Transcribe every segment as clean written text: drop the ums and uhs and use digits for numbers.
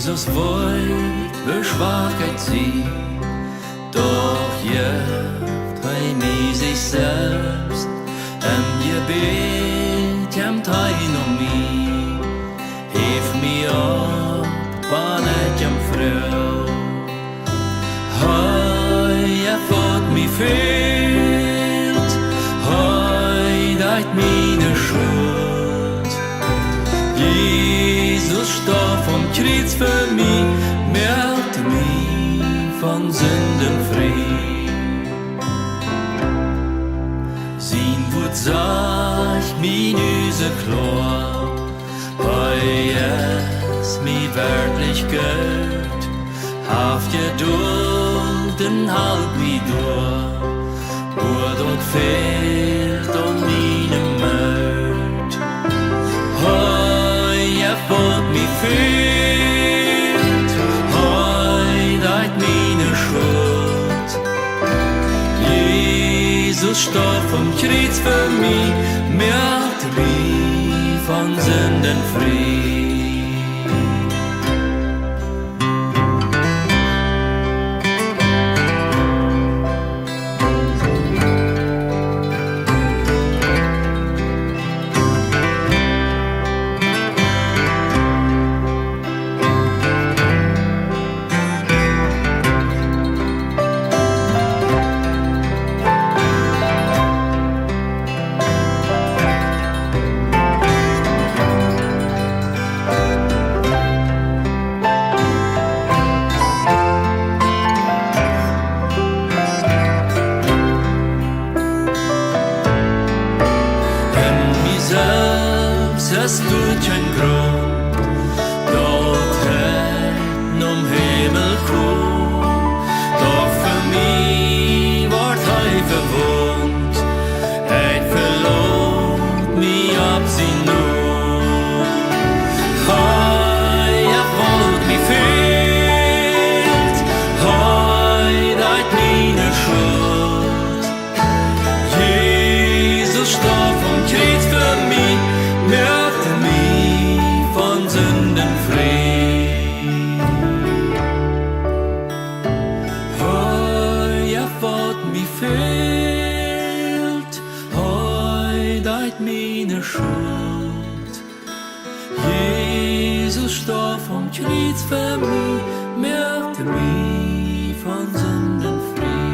Jesus wollt beschwaget sie, doch gibt mir sich selbst, Gebet jämt hein mich, hilf mir ab, wann jämt Frau. Hei, fått mi fehlt, hei, deit meine Schuld. Jesus starb vom Kreuz für mich, machte mich von Sünden frei. Sein Wort sagt mir Nüse klar, hei, es mi wirklich gehört, haft Geduld und halt mi durch, wo dort fehlt und meine Mört. Hei, fått mi fehlt, hei, deit meine Schuld. Jesus starb vom Kreuz für mich, machte mich von Sünden frei. Es tut kein Grund, dort hätten Himmel kommen, doch für mich ward verwund, verlobt mich ab sie nur. Hei, wollt mi fehlt, hei, deit meine Schuld. Jesus starb vom Kreuz für mich, machte mich von Sünden frei. Hei, fått mi fehlt, hei, deit meine Schuld. Jesus starb vom Kreuz für mich, machte mich von Sünden frei.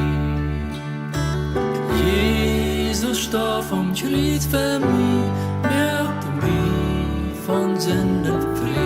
Jesus starb vom Kreuz für mich, von Sünden frei.